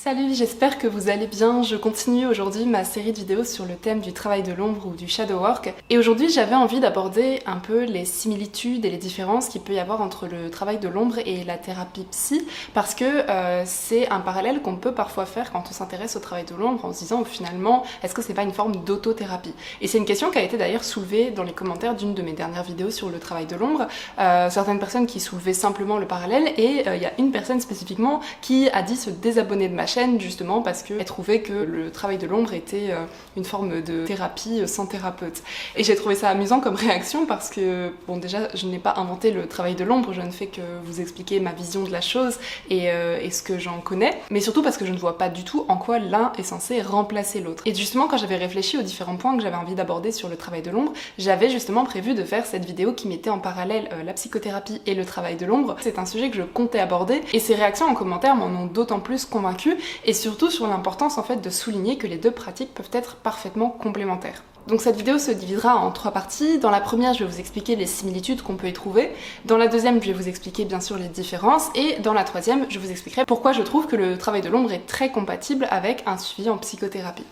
Salut, j'espère que vous allez bien. Je continue aujourd'hui ma série de vidéos sur le thème du travail de l'ombre ou du shadow work. Et aujourd'hui, j'avais envie d'aborder un peu les similitudes et les différences qu'il peut y avoir entre le travail de l'ombre et la thérapie psy, parce que c'est un parallèle qu'on peut parfois faire quand on s'intéresse au travail de l'ombre en se disant finalement, est-ce que c'est pas une forme d'autothérapie? Et c'est une question qui a été d'ailleurs soulevée dans les commentaires d'une de mes dernières vidéos sur le travail de l'ombre. Certaines personnes qui soulevaient simplement le parallèle et il y a une personne spécifiquement qui a dit se désabonner de ma chaîne justement parce qu'elle trouvait que le travail de l'ombre était une forme de thérapie sans thérapeute. Et j'ai trouvé ça amusant comme réaction parce que, bon, déjà, je n'ai pas inventé le travail de l'ombre, je ne fais que vous expliquer ma vision de la chose et ce que j'en connais, mais surtout parce que je ne vois pas du tout en quoi l'un est censé remplacer l'autre. Et justement, quand j'avais réfléchi aux différents points que j'avais envie d'aborder sur le travail de l'ombre, j'avais justement prévu de faire cette vidéo qui mettait en parallèle la psychothérapie et le travail de l'ombre. C'est un sujet que je comptais aborder et ces réactions en commentaire m'en ont d'autant plus convaincue et surtout sur l'importance en fait de souligner que les deux pratiques peuvent être parfaitement complémentaires. Donc cette vidéo se divisera en 3 parties. Dans la première, je vais vous expliquer les similitudes qu'on peut y trouver. Dans la deuxième, je vais vous expliquer bien sûr les différences. Et dans la troisième, je vous expliquerai pourquoi je trouve que le travail de l'ombre est très compatible avec un suivi en psychothérapie.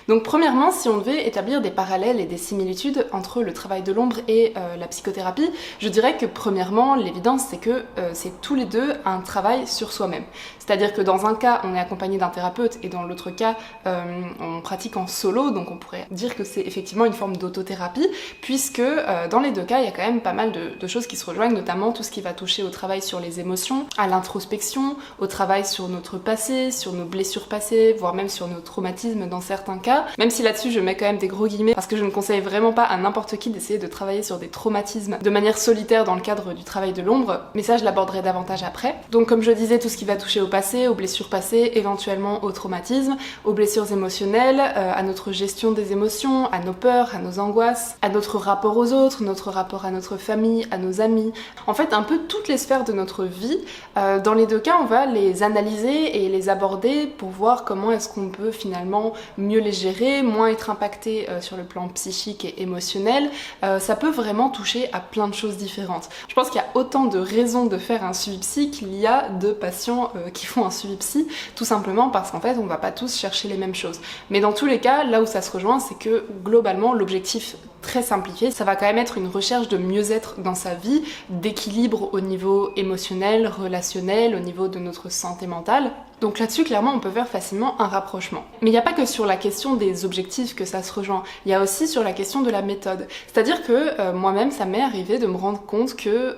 Donc premièrement, si on devait établir des parallèles et des similitudes entre le travail de l'ombre et la psychothérapie, je dirais que premièrement, l'évidence c'est que c'est tous les deux un travail sur soi-même. C'est-à-dire que dans un cas, on est accompagné d'un thérapeute et dans l'autre cas, on pratique en solo, donc on pourrait dire que c'est effectivement une forme d'autothérapie, puisque dans les deux cas, il y a quand même pas mal de choses qui se rejoignent, notamment tout ce qui va toucher au travail sur les émotions, à l'introspection, au travail sur notre passé, sur nos blessures passées, voire même sur nos traumatismes dans certains cas. Même si là-dessus je mets quand même des gros guillemets parce que je ne conseille vraiment pas à n'importe qui d'essayer de travailler sur des traumatismes de manière solitaire dans le cadre du travail de l'ombre, mais ça je l'aborderai davantage après. Donc comme je disais, tout ce qui va toucher au passé, aux blessures passées, éventuellement aux traumatismes, aux blessures émotionnelles, à notre gestion des émotions, à nos peurs, à nos angoisses, à notre rapport aux autres, notre rapport à notre famille, à nos amis, en fait un peu toutes les sphères de notre vie. Dans les deux cas on va les analyser et les aborder pour voir comment est-ce qu'on peut finalement mieux les gérer, moins être impacté sur le plan psychique et émotionnel. Ça peut vraiment toucher à plein de choses différentes. Je pense qu'il y a autant de raisons de faire un suivi psy qu'il y a de patients qui font un suivi psy, tout simplement parce qu'en fait on va pas tous chercher les mêmes choses. Mais dans tous les cas, là où ça se rejoint, c'est que globalement l'objectif très simplifié, ça va quand même être une recherche de mieux-être dans sa vie, d'équilibre au niveau émotionnel, relationnel, au niveau de notre santé mentale. Donc là-dessus, clairement, on peut faire facilement un rapprochement. Mais il n'y a pas que sur la question des objectifs que ça se rejoint, il y a aussi sur la question de la méthode. C'est-à-dire que moi-même, ça m'est arrivé de me rendre compte que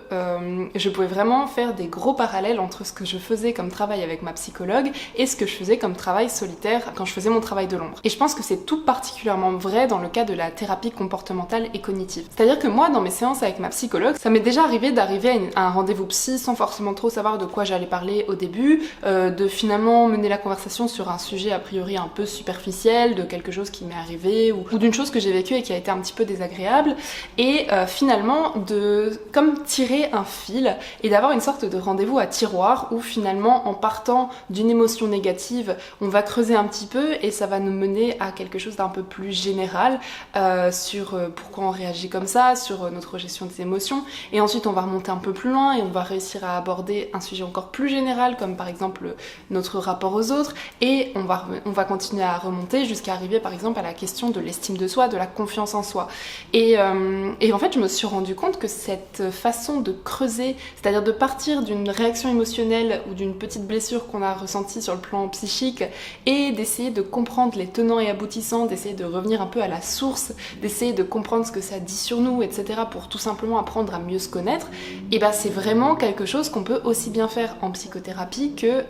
je pouvais vraiment faire des gros parallèles entre ce que je faisais comme travail avec ma psychologue et ce que je faisais comme travail solitaire quand je faisais mon travail de l'ombre. Et je pense que c'est tout particulièrement vrai dans le cas de la thérapie comportementale et cognitive. C'est-à-dire que moi, dans mes séances avec ma psychologue, ça m'est déjà arrivé d'arriver à un rendez-vous psy sans forcément trop savoir de quoi j'allais parler au début, de finalement mener la conversation sur un sujet a priori un peu superficiel, de quelque chose qui m'est arrivé ou d'une chose que j'ai vécue et qui a été un petit peu désagréable, et finalement de comme tirer un fil et d'avoir une sorte de rendez-vous à tiroir où finalement en partant d'une émotion négative, on va creuser un petit peu et ça va nous mener à quelque chose d'un peu plus général sur pourquoi on réagit comme ça, sur notre gestion des émotions, et ensuite on va remonter un peu plus loin et on va réussir à aborder un sujet encore plus général comme par exemple notre rapport aux autres, et on va continuer à remonter jusqu'à arriver par exemple à la question de l'estime de soi, de la confiance en soi. Et en fait je me suis rendu compte que cette façon de creuser, c'est-à-dire de partir d'une réaction émotionnelle ou d'une petite blessure qu'on a ressentie sur le plan psychique et d'essayer de comprendre les tenants et aboutissants, d'essayer de revenir un peu à la source, d'essayer de comprendre ce que ça dit sur nous, etc. pour tout simplement apprendre à mieux se connaître, et ben c'est vraiment quelque chose qu'on peut aussi bien faire en psychothérapie que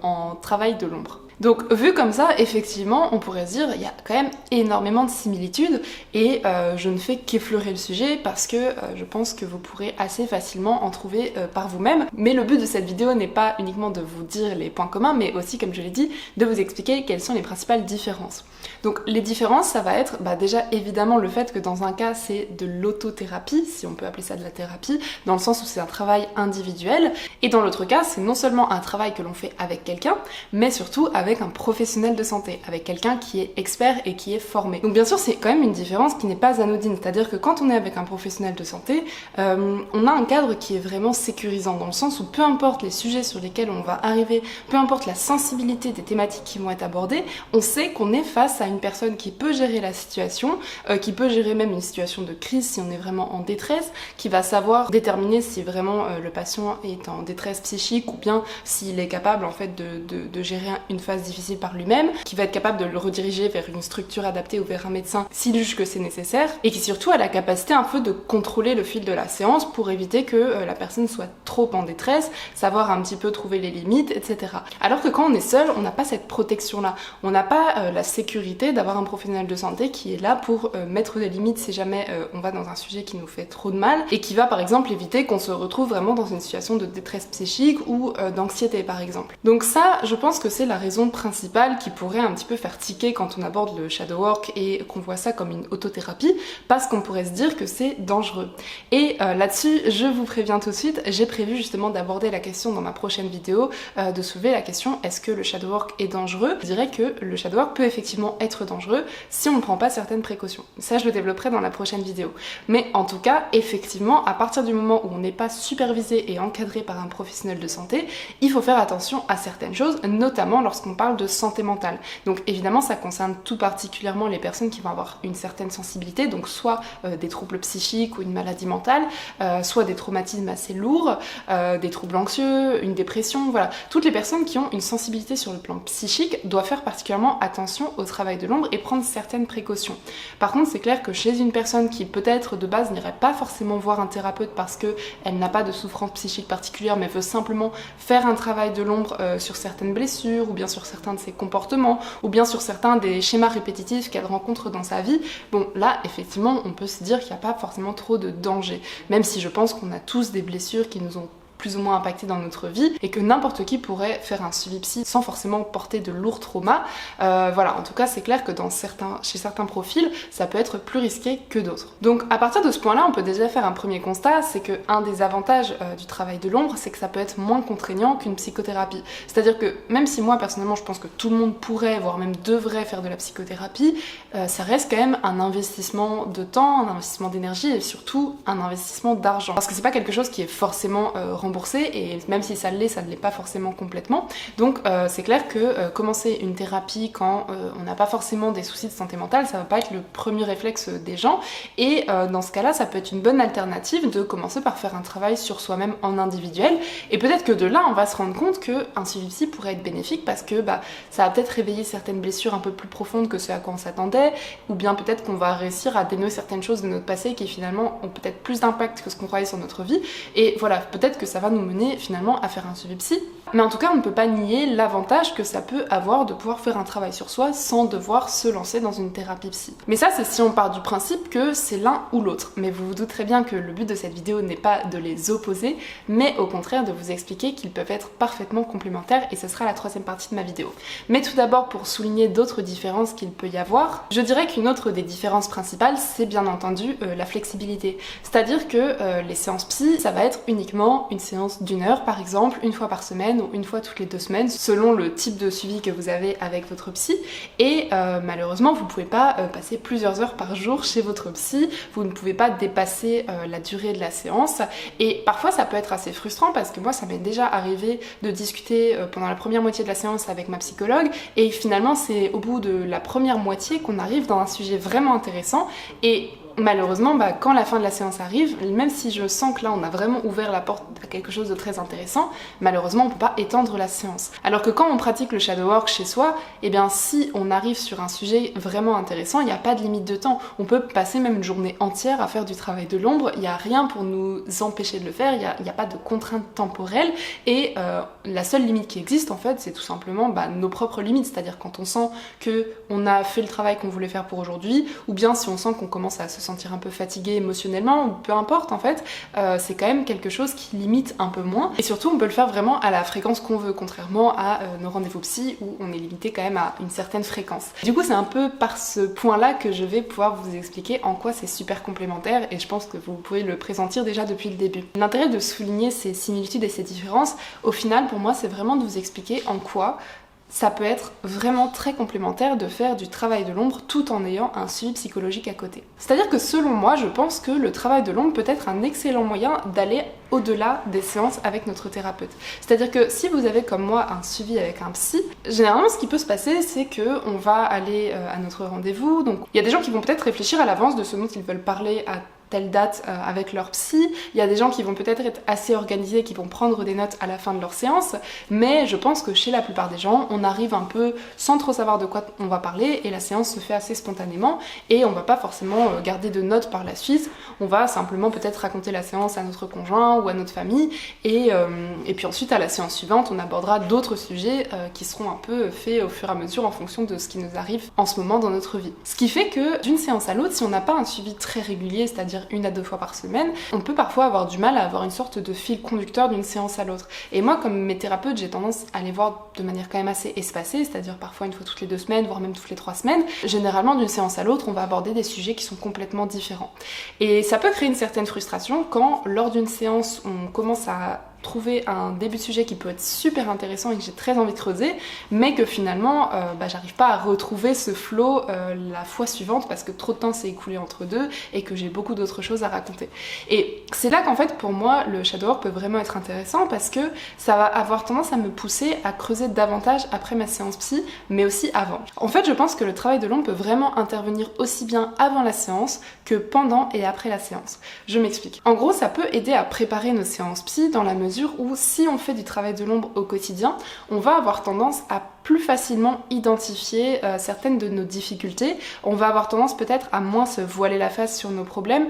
en travail de l'ombre. Donc vu comme ça, effectivement, on pourrait se dire il y a quand même énormément de similitudes et je ne fais qu'effleurer le sujet parce que je pense que vous pourrez assez facilement en trouver par vous-même. Mais le but de cette vidéo n'est pas uniquement de vous dire les points communs, mais aussi, comme je l'ai dit, de vous expliquer quelles sont les principales différences. Donc les différences, ça va être déjà évidemment le fait que dans un cas c'est de l'autothérapie, si on peut appeler ça de la thérapie, dans le sens où c'est un travail individuel, et dans l'autre cas c'est non seulement un travail que l'on fait avec quelqu'un, mais surtout avec avec un professionnel de santé, avec quelqu'un qui est expert et qui est formé. Donc bien sûr c'est quand même une différence qui n'est pas anodine, c'est-à-dire que quand on est avec un professionnel de santé, on a un cadre qui est vraiment sécurisant, dans le sens où peu importe les sujets sur lesquels on va arriver, peu importe la sensibilité des thématiques qui vont être abordées, on sait qu'on est face à une personne qui peut gérer la situation, qui peut gérer même une situation de crise si on est vraiment en détresse, qui va savoir déterminer si vraiment le patient est en détresse psychique ou bien s'il est capable en fait de gérer une phase difficile par lui-même, qui va être capable de le rediriger vers une structure adaptée ou vers un médecin s'il juge que c'est nécessaire, et qui surtout a la capacité un peu de contrôler le fil de la séance pour éviter que la personne soit trop en détresse, savoir un petit peu trouver les limites, etc. Alors que quand on est seul, on n'a pas cette protection-là, on n'a pas la sécurité d'avoir un professionnel de santé qui est là pour mettre des limites si jamais on va dans un sujet qui nous fait trop de mal, et qui va par exemple éviter qu'on se retrouve vraiment dans une situation de détresse psychique ou d'anxiété par exemple. Donc ça, je pense que c'est la raison principale qui pourrait un petit peu faire tiquer quand on aborde le shadow work et qu'on voit ça comme une autothérapie, parce qu'on pourrait se dire que c'est dangereux. Et là-dessus, je vous préviens tout de suite, j'ai prévu justement d'aborder la question dans ma prochaine vidéo, de soulever la question est-ce que le shadow work est dangereux. Je dirais que le shadow work peut effectivement être dangereux si on ne prend pas certaines précautions. Ça, je le développerai dans la prochaine vidéo. Mais en tout cas, effectivement, à partir du moment où on n'est pas supervisé et encadré par un professionnel de santé, il faut faire attention à certaines choses, notamment lorsqu'on parle de santé mentale. Donc évidemment, ça concerne tout particulièrement les personnes qui vont avoir une certaine sensibilité, donc soit des troubles psychiques ou une maladie mentale, soit des traumatismes assez lourds, des troubles anxieux, une dépression, voilà. Toutes les personnes qui ont une sensibilité sur le plan psychique doivent faire particulièrement attention au travail de l'ombre et prendre certaines précautions. Par contre, c'est clair que chez une personne qui peut-être de base n'irait pas forcément voir un thérapeute parce qu'elle n'a pas de souffrance psychique particulière mais veut simplement faire un travail de l'ombre sur certaines blessures ou bien sur certains de ses comportements ou bien sur certains des schémas répétitifs qu'elle rencontre dans sa vie, bon là effectivement on peut se dire qu'il n'y a pas forcément trop de danger, même si je pense qu'on a tous des blessures qui nous ont plus ou moins impacté dans notre vie et que n'importe qui pourrait faire un suivi psy sans forcément porter de lourds traumas. Voilà, en tout cas c'est clair que chez certains profils ça peut être plus risqué que d'autres. Donc à partir de ce point là on peut déjà faire un premier constat, c'est que un des avantages du travail de l'ombre c'est que ça peut être moins contraignant qu'une psychothérapie. C'est-à-dire que même si moi personnellement je pense que tout le monde pourrait voire même devrait faire de la psychothérapie, ça reste quand même un investissement de temps, un investissement d'énergie et surtout un investissement d'argent. Parce que c'est pas quelque chose qui est forcément remboursé et même si ça ne l'est pas forcément complètement. Donc c'est clair que commencer une thérapie quand on n'a pas forcément des soucis de santé mentale, ça va pas être le premier réflexe des gens et dans ce cas-là ça peut être une bonne alternative de commencer par faire un travail sur soi-même en individuel et peut-être que de là on va se rendre compte qu'un suivi psy pourrait être bénéfique parce que ça va peut-être réveiller certaines blessures un peu plus profondes que ce à quoi on s'attendait ou bien peut-être qu'on va réussir à dénouer certaines choses de notre passé qui finalement ont peut-être plus d'impact que ce qu'on croyait sur notre vie et voilà, peut-être que ça va nous mener finalement à faire un suivi psy. Mais en tout cas, on ne peut pas nier l'avantage que ça peut avoir de pouvoir faire un travail sur soi sans devoir se lancer dans une thérapie psy. Mais ça, c'est si on part du principe que c'est l'un ou l'autre. Mais vous vous douterez bien que le but de cette vidéo n'est pas de les opposer, mais au contraire de vous expliquer qu'ils peuvent être parfaitement complémentaires et ce sera la troisième partie de ma vidéo. Mais tout d'abord, pour souligner d'autres différences qu'il peut y avoir, je dirais qu'une autre des différences principales, c'est bien entendu la flexibilité. C'est-à-dire que les séances psy, ça va être uniquement une séance d'1 heure par exemple, une fois par semaine ou une fois toutes les 2 semaines, selon le type de suivi que vous avez avec votre psy. Et malheureusement, vous ne pouvez pas passer plusieurs heures par jour chez votre psy, vous ne pouvez pas dépasser la durée de la séance. Et parfois, ça peut être assez frustrant parce que moi, ça m'est déjà arrivé de discuter pendant la première moitié de la séance avec ma psychologue et finalement, c'est au bout de la première moitié qu'on arrive dans un sujet vraiment intéressant et malheureusement, quand la fin de la séance arrive, même si je sens que là on a vraiment ouvert la porte à quelque chose de très intéressant, malheureusement on peut pas étendre la séance. Alors que quand on pratique le shadow work chez soi, eh bien si on arrive sur un sujet vraiment intéressant, il n'y a pas de limite de temps. On peut passer même une journée entière à faire du travail de l'ombre, il n'y a rien pour nous empêcher de le faire, il n'y a pas de contrainte temporelle et la seule limite qui existe en fait, c'est tout simplement nos propres limites, c'est-à-dire quand on sent qu'on a fait le travail qu'on voulait faire pour aujourd'hui, ou bien si on sent qu'on commence à se sentir un peu fatigué émotionnellement, ou peu importe en fait, c'est quand même quelque chose qui limite un peu moins. Et surtout, on peut le faire vraiment à la fréquence qu'on veut, contrairement à nos rendez-vous psy où on est limité quand même à une certaine fréquence. Du coup, c'est un peu par ce point-là que je vais pouvoir vous expliquer en quoi c'est super complémentaire et je pense que vous pouvez le pressentir déjà depuis le début. L'intérêt de souligner ces similitudes et ces différences, au final, pour moi, c'est vraiment de vous expliquer en quoi ça peut être vraiment très complémentaire de faire du travail de l'ombre tout en ayant un suivi psychologique à côté. C'est-à-dire que selon moi, je pense que le travail de l'ombre peut être un excellent moyen d'aller au-delà des séances avec notre thérapeute. C'est-à-dire que si vous avez comme moi un suivi avec un psy, généralement ce qui peut se passer, c'est que on va aller à notre rendez-vous. Donc il y a des gens qui vont peut-être réfléchir à l'avance de ce dont ils veulent parler à telle date avec leur psy. Il y a des gens qui vont peut-être être assez organisés, qui vont prendre des notes à la fin de leur séance, mais je pense que chez la plupart des gens, on arrive un peu sans trop savoir de quoi on va parler et la séance se fait assez spontanément et on va pas forcément garder de notes par la suite. On va simplement peut-être raconter la séance à notre conjoint ou à notre famille et puis ensuite à la séance suivante, on abordera d'autres sujets qui seront un peu faits au fur et à mesure en fonction de ce qui nous arrive en ce moment dans notre vie. Ce qui fait que d'une séance à l'autre, si on n'a pas un suivi très régulier, c'est-à-dire 1 à 2 fois par semaine, on peut parfois avoir du mal à avoir une sorte de fil conducteur d'une séance à l'autre. Et moi, comme mes thérapeutes, j'ai tendance à les voir de manière quand même assez espacée, c'est-à-dire parfois 1 fois toutes les 2 semaines, voire même toutes les 3 semaines. Généralement, d'une séance à l'autre, on va aborder des sujets qui sont complètement différents. Et ça peut créer une certaine frustration quand, lors d'une séance, on commence à trouver un début de sujet qui peut être super intéressant et que j'ai très envie de creuser, mais que finalement j'arrive pas à retrouver ce flow la fois suivante parce que trop de temps s'est écoulé entre deux et que j'ai beaucoup d'autres choses à raconter. Et c'est là qu'en fait pour moi le shadow work peut vraiment être intéressant parce que ça va avoir tendance à me pousser à creuser davantage après ma séance psy, mais aussi avant. En fait je pense que le travail de l'ombre peut vraiment intervenir aussi bien avant la séance que pendant et après la séance. Je m'explique. En gros ça peut aider à préparer nos séances psy dans la mesure où si on fait du travail de l'ombre au quotidien, on va avoir tendance à plus facilement identifier certaines de nos difficultés. On va avoir tendance peut-être à moins se voiler la face sur nos problèmes,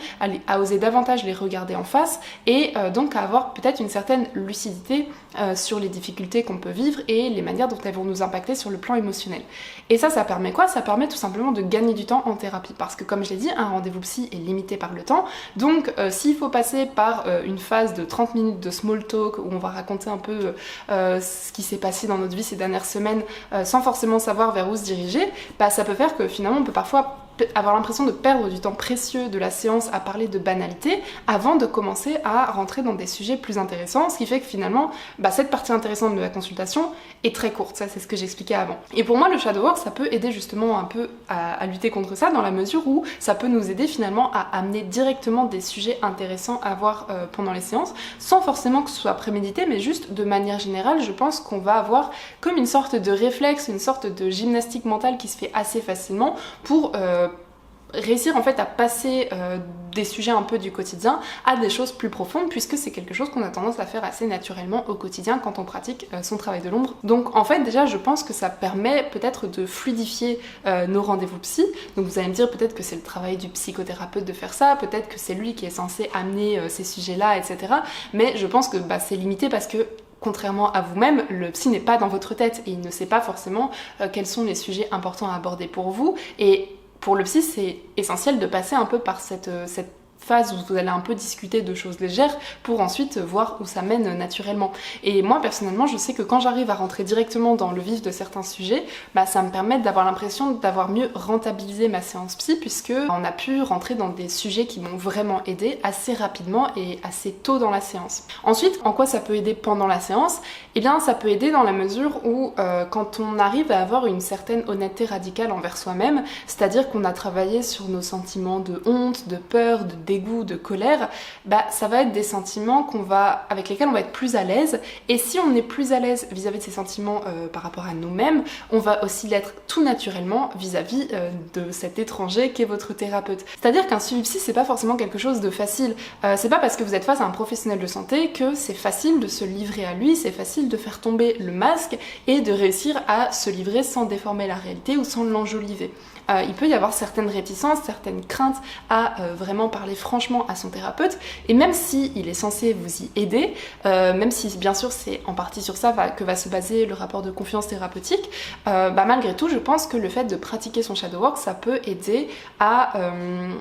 à oser davantage les regarder en face et donc à avoir peut-être une certaine lucidité sur les difficultés qu'on peut vivre et les manières dont elles vont nous impacter sur le plan émotionnel. Et ça permet quoi? Ça permet tout simplement de gagner du temps en thérapie parce que comme je l'ai dit, un rendez-vous psy est limité par le temps. Donc s'il faut passer par une phase de 30 minutes de small talk où on va raconter un peu ce qui s'est passé dans notre vie ces dernières semaines sans forcément savoir vers où se diriger, ça peut faire que finalement on peut parfois avoir l'impression de perdre du temps précieux de la séance à parler de banalités avant de commencer à rentrer dans des sujets plus intéressants, ce qui fait que finalement cette partie intéressante de la consultation est très courte, ça c'est ce que j'expliquais avant. Et pour moi le shadow work ça peut aider justement un peu à lutter contre ça dans la mesure où ça peut nous aider finalement à amener directement des sujets intéressants à voir pendant les séances sans forcément que ce soit prémédité mais juste de manière générale je pense qu'on va avoir comme une sorte de réflexe, une sorte de gymnastique mentale qui se fait assez facilement pour réussir en fait à passer des sujets un peu du quotidien à des choses plus profondes puisque c'est quelque chose qu'on a tendance à faire assez naturellement au quotidien quand on pratique son travail de l'ombre. Donc en fait déjà je pense que ça permet peut-être de fluidifier nos rendez-vous psy. Donc vous allez me dire peut-être que c'est le travail du psychothérapeute de faire ça, peut-être que c'est lui qui est censé amener ces sujets-là, etc. Mais je pense que c'est limité parce que contrairement à vous-même, le psy n'est pas dans votre tête et il ne sait pas forcément quels sont les sujets importants à aborder pour vous. Et pour le psy, c'est essentiel de passer un peu par cette phase où vous allez un peu discuter de choses légères pour ensuite voir où ça mène naturellement. Et moi personnellement je sais que quand j'arrive à rentrer directement dans le vif de certains sujets, ça me permet d'avoir l'impression d'avoir mieux rentabilisé ma séance psy puisque on a pu rentrer dans des sujets qui m'ont vraiment aidé assez rapidement et assez tôt dans la séance. Ensuite, en quoi ça peut aider pendant la séance? Eh bien ça peut aider dans la mesure où quand on arrive à avoir une certaine honnêteté radicale envers soi-même, c'est-à-dire qu'on a travaillé sur nos sentiments de honte, de peur, de dégoût, de colère, ça va être des sentiments avec lesquels on va être plus à l'aise. Et si on est plus à l'aise vis-à-vis de ces sentiments par rapport à nous-mêmes, on va aussi l'être tout naturellement vis-à-vis de cet étranger qu'est votre thérapeute. C'est-à-dire qu'un suivi psy, c'est pas forcément quelque chose de facile. C'est pas parce que vous êtes face à un professionnel de santé que c'est facile de se livrer à lui, c'est facile de faire tomber le masque et de réussir à se livrer sans déformer la réalité ou sans l'enjoliver. Il peut y avoir certaines réticences, certaines craintes à vraiment parler franchement à son thérapeute et même s'il est censé vous y aider, même si bien sûr c'est en partie sur ça que va se baser le rapport de confiance thérapeutique, malgré tout je pense que le fait de pratiquer son shadow work ça peut aider à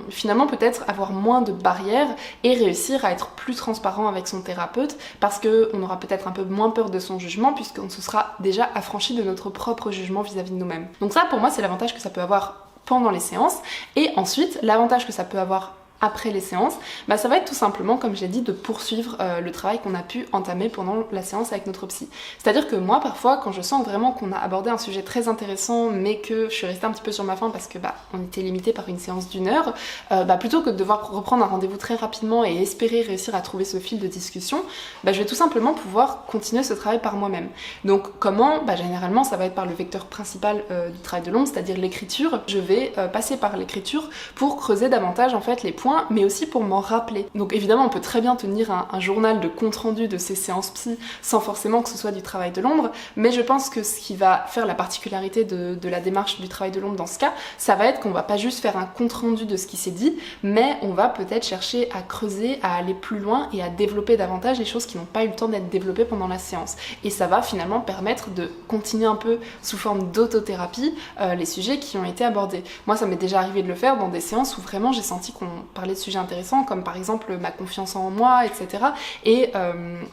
finalement peut-être avoir moins de barrières et réussir à être plus transparent avec son thérapeute parce qu'on aura peut-être un peu moins peur de son jugement puisqu'on se sera déjà affranchi de notre propre jugement vis-à-vis de nous-mêmes. Donc ça pour moi c'est l'avantage que ça peut avoir pendant les séances et ensuite l'avantage que ça peut avoir après les séances, bah ça va être tout simplement, comme je l'ai dit, de poursuivre le travail qu'on a pu entamer pendant la séance avec notre psy. C'est-à-dire que moi, parfois, quand je sens vraiment qu'on a abordé un sujet très intéressant, mais que je suis restée un petit peu sur ma faim parce que on était limité par une séance d'1 heure, plutôt que de devoir reprendre un rendez-vous très rapidement et espérer réussir à trouver ce fil de discussion, je vais tout simplement pouvoir continuer ce travail par moi-même. Donc comment? Généralement, ça va être par le vecteur principal du travail de l'ombre, c'est-à-dire l'écriture. Je vais passer par l'écriture pour creuser davantage en fait les points, mais aussi pour m'en rappeler. Donc évidemment on peut très bien tenir un journal de compte rendu de ces séances psy sans forcément que ce soit du travail de l'ombre, mais je pense que ce qui va faire la particularité de la démarche du travail de l'ombre dans ce cas, ça va être qu'on va pas juste faire un compte rendu de ce qui s'est dit, mais on va peut-être chercher à creuser, à aller plus loin et à développer davantage les choses qui n'ont pas eu le temps d'être développées pendant la séance. Et ça va finalement permettre de continuer un peu sous forme d'autothérapie les sujets qui ont été abordés. Moi ça m'est déjà arrivé de le faire dans des séances où vraiment j'ai senti qu'on parlait de sujets intéressants comme par exemple ma confiance en moi, etc. Et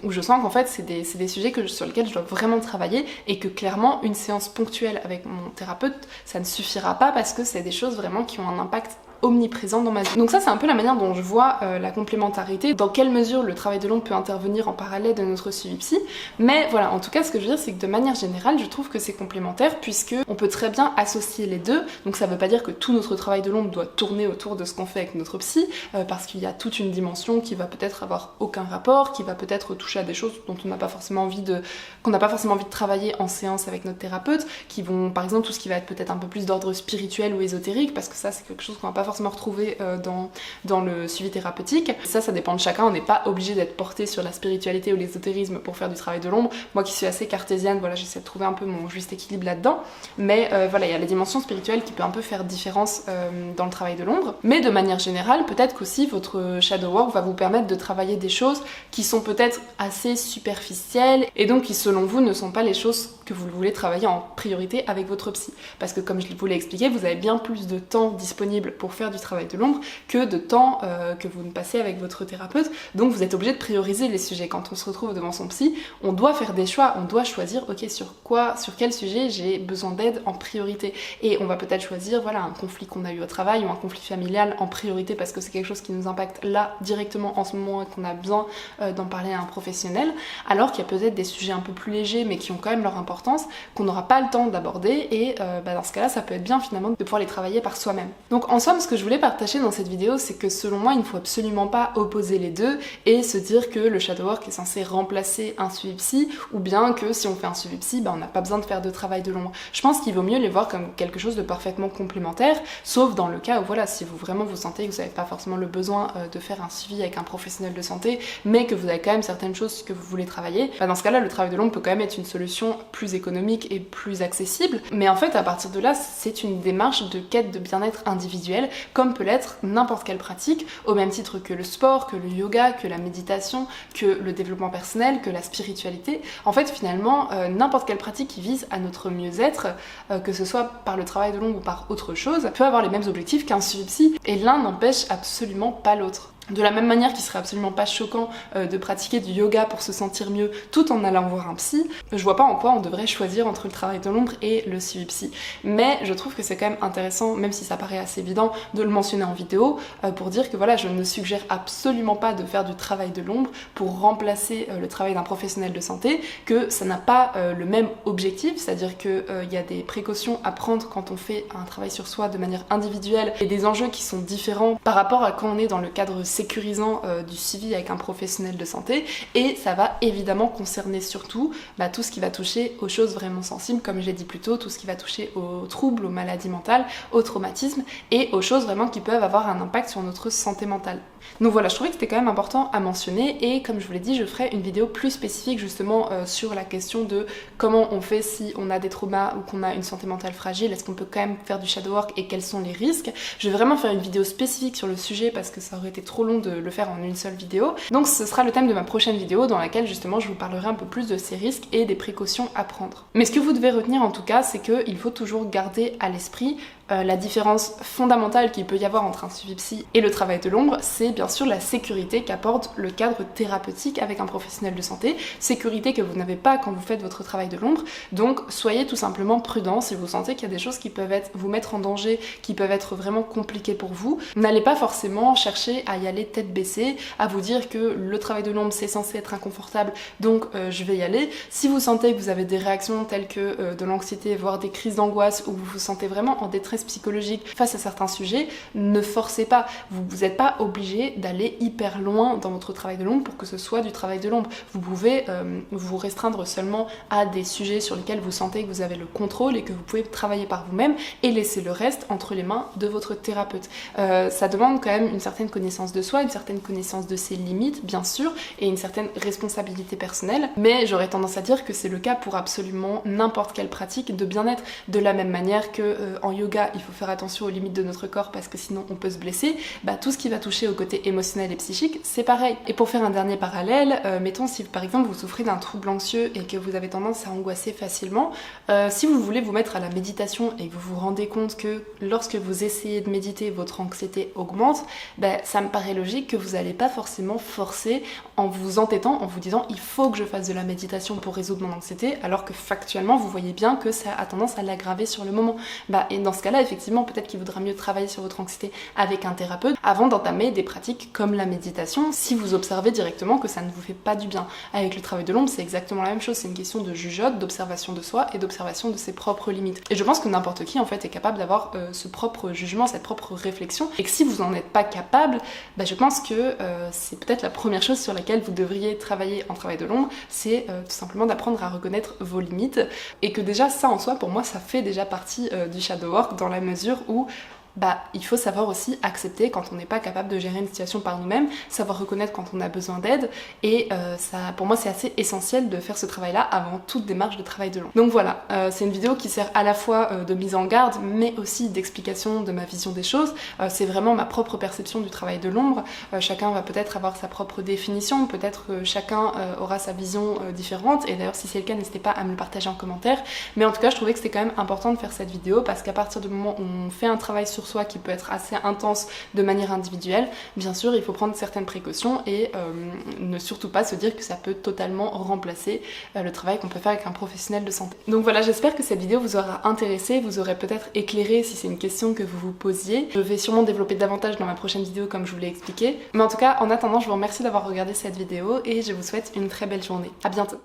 où je sens qu'en fait c'est des sujets sur lesquels je dois vraiment travailler et que clairement une séance ponctuelle avec mon thérapeute ça ne suffira pas parce que c'est des choses vraiment qui ont un impact omniprésent dans ma vie. Donc ça c'est un peu la manière dont je vois la complémentarité, dans quelle mesure le travail de l'ombre peut intervenir en parallèle de notre suivi psy, mais voilà, en tout cas ce que je veux dire c'est que de manière générale je trouve que c'est complémentaire puisque on peut très bien associer les deux, donc ça veut pas dire que tout notre travail de l'ombre doit tourner autour de ce qu'on fait avec notre psy, parce qu'il y a toute une dimension qui va peut-être avoir aucun rapport, qui va peut-être toucher à des choses dont on n'a pas forcément envie de travailler en séance avec notre thérapeute, qui vont par exemple tout ce qui va être peut-être un peu plus d'ordre spirituel ou ésotérique, parce que ça c'est quelque chose qu'on va pas forcément retrouver dans le suivi thérapeutique. Ça dépend de chacun, on n'est pas obligé d'être porté sur la spiritualité ou l'ésotérisme pour faire du travail de l'ombre. Moi qui suis assez cartésienne, voilà, j'essaie de trouver un peu mon juste équilibre là-dedans, mais voilà, il y a la dimension spirituelle qui peut un peu faire différence dans le travail de l'ombre, mais de manière générale, peut-être qu'aussi votre shadow work va vous permettre de travailler des choses qui sont peut-être assez superficielles et donc qui selon vous ne sont pas les choses que vous voulez travailler en priorité avec votre psy. Parce que comme je vous l'ai expliqué, vous avez bien plus de temps disponible pour faire du travail de l'ombre que de temps que vous ne passez avec votre thérapeute. Donc vous êtes obligé de prioriser les sujets. Quand on se retrouve devant son psy, on doit faire des choix, on doit choisir ok sur quel sujet j'ai besoin d'aide en priorité. Et on va peut-être choisir voilà un conflit qu'on a eu au travail ou un conflit familial en priorité parce que c'est quelque chose qui nous impacte là directement en ce moment et qu'on a besoin d'en parler à un professionnel, alors qu'il y a peut-être des sujets un peu plus légers mais qui ont quand même leur importance qu'on n'aura pas le temps d'aborder et dans ce cas-là ça peut être bien finalement de pouvoir les travailler par soi-même. Donc en somme ce que je voulais partager dans cette vidéo c'est que selon moi il ne faut absolument pas opposer les deux et se dire que le shadow work est censé remplacer un suivi psy ou bien que si on fait un suivi psy on n'a pas besoin de faire de travail de l'ombre. Je pense qu'il vaut mieux les voir comme quelque chose de parfaitement complémentaire, sauf dans le cas où voilà si vous vraiment vous sentez que vous n'avez pas forcément le besoin de faire un suivi avec un professionnel de santé mais que vous avez quand même certaines choses que vous voulez travailler, dans ce cas-là le travail de l'ombre peut quand même être une solution plus économique et plus accessible, mais en fait à partir de là c'est une démarche de quête de bien-être individuel comme peut l'être n'importe quelle pratique, au même titre que le sport, que le yoga, que la méditation, que le développement personnel, que la spiritualité. En fait finalement n'importe quelle pratique qui vise à notre mieux-être, que ce soit par le travail de l'ombre ou par autre chose, peut avoir les mêmes objectifs qu'un suivi psy et l'un n'empêche absolument pas l'autre. De la même manière qu'il serait absolument pas choquant de pratiquer du yoga pour se sentir mieux tout en allant voir un psy, je vois pas en quoi on devrait choisir entre le travail de l'ombre et le suivi psy. Mais je trouve que c'est quand même intéressant, même si ça paraît assez évident, de le mentionner en vidéo pour dire que voilà, je ne suggère absolument pas de faire du travail de l'ombre pour remplacer le travail d'un professionnel de santé, que ça n'a pas le même objectif, c'est-à-dire qu'il y a des précautions à prendre quand on fait un travail sur soi de manière individuelle et des enjeux qui sont différents par rapport à quand on est dans le cadre sécurisant du suivi avec un professionnel de santé, et ça va évidemment concerner surtout tout ce qui va toucher aux choses vraiment sensibles, comme je l'ai dit plus tôt, tout ce qui va toucher aux troubles, aux maladies mentales, aux traumatismes et aux choses vraiment qui peuvent avoir un impact sur notre santé mentale. Donc voilà, je trouvais que c'était quand même important à mentionner et comme je vous l'ai dit, je ferai une vidéo plus spécifique justement sur la question de comment on fait si on a des traumas ou qu'on a une santé mentale fragile, est-ce qu'on peut quand même faire du shadow work et quels sont les risques. Je vais vraiment faire une vidéo spécifique sur le sujet parce que ça aurait été trop long de le faire en une seule vidéo. Donc ce sera le thème de ma prochaine vidéo dans laquelle justement je vous parlerai un peu plus de ces risques et des précautions à prendre. Mais ce que vous devez retenir en tout cas, c'est qu'il faut toujours garder à l'esprit La différence fondamentale qu'il peut y avoir entre un suivi psy et le travail de l'ombre, c'est bien sûr la sécurité qu'apporte le cadre thérapeutique avec un professionnel de santé, sécurité que vous n'avez pas quand vous faites votre travail de l'ombre. Donc soyez tout simplement prudent si vous sentez qu'il y a des choses qui peuvent vous mettre en danger, qui peuvent être vraiment compliquées pour vous. N'allez pas forcément chercher à y aller tête baissée, à vous dire que le travail de l'ombre c'est censé être inconfortable, donc je vais y aller. Si vous sentez que vous avez des réactions telles que de l'anxiété, voire des crises d'angoisse, ou vous vous sentez vraiment en détresse psychologique face à certains sujets, ne forcez pas. Vous n'êtes pas obligé d'aller hyper loin dans votre travail de l'ombre pour que ce soit du travail de l'ombre. Vous pouvez vous restreindre seulement à des sujets sur lesquels vous sentez que vous avez le contrôle et que vous pouvez travailler par vous-même et laisser le reste entre les mains de votre thérapeute. Ça demande quand même une certaine connaissance de soi, une certaine connaissance de ses limites, bien sûr, et une certaine responsabilité personnelle, mais j'aurais tendance à dire que c'est le cas pour absolument n'importe quelle pratique de bien-être. De la même manière que en yoga, il faut faire attention aux limites de notre corps parce que sinon on peut se blesser, tout ce qui va toucher au côté émotionnel et psychique, c'est pareil. Et pour faire un dernier parallèle, mettons si par exemple vous souffrez d'un trouble anxieux et que vous avez tendance à angoisser facilement, si vous voulez vous mettre à la méditation et que vous vous rendez compte que lorsque vous essayez de méditer, votre anxiété augmente, ça me paraît logique que vous n'allez pas forcément forcer en vous entêtant, en vous disant il faut que je fasse de la méditation pour résoudre mon anxiété, alors que factuellement vous voyez bien que ça a tendance à l'aggraver sur le moment. Et dans ce cas-là, effectivement, peut-être qu'il vaudra mieux travailler sur votre anxiété avec un thérapeute avant d'entamer des pratiques comme la méditation si vous observez directement que ça ne vous fait pas du bien. Avec le travail de l'ombre, c'est exactement la même chose, c'est une question de jugeote, d'observation de soi et d'observation de ses propres limites. Et je pense que n'importe qui en fait est capable d'avoir ce propre jugement, cette propre réflexion, et que si vous n'en êtes pas capable, je pense que c'est peut-être la première chose sur laquelle vous devriez travailler en travail de l'ombre, c'est tout simplement d'apprendre à reconnaître vos limites, et que déjà ça en soi, pour moi, ça fait déjà partie du shadow work dans la mesure où il faut savoir aussi accepter quand on n'est pas capable de gérer une situation par nous-mêmes, savoir reconnaître quand on a besoin d'aide, et ça, pour moi c'est assez essentiel de faire ce travail-là avant toute démarche de travail de l'ombre. Donc voilà, c'est une vidéo qui sert à la fois de mise en garde, mais aussi d'explication de ma vision des choses. C'est vraiment ma propre perception du travail de l'ombre. Chacun va peut-être avoir sa propre définition, peut-être que chacun aura sa vision différente, et d'ailleurs si c'est le cas, n'hésitez pas à me le partager en commentaire. Mais en tout cas, je trouvais que c'était quand même important de faire cette vidéo, parce qu'à partir du moment où on fait un travail sur soi qui peut être assez intense de manière individuelle, bien sûr il faut prendre certaines précautions et ne surtout pas se dire que ça peut totalement remplacer le travail qu'on peut faire avec un professionnel de santé. Donc voilà, j'espère que cette vidéo vous aura intéressé, vous aurez peut-être éclairé si c'est une question que vous vous posiez. Je vais sûrement développer davantage dans ma prochaine vidéo comme je vous l'ai expliqué, mais en tout cas en attendant je vous remercie d'avoir regardé cette vidéo et je vous souhaite une très belle journée. À bientôt.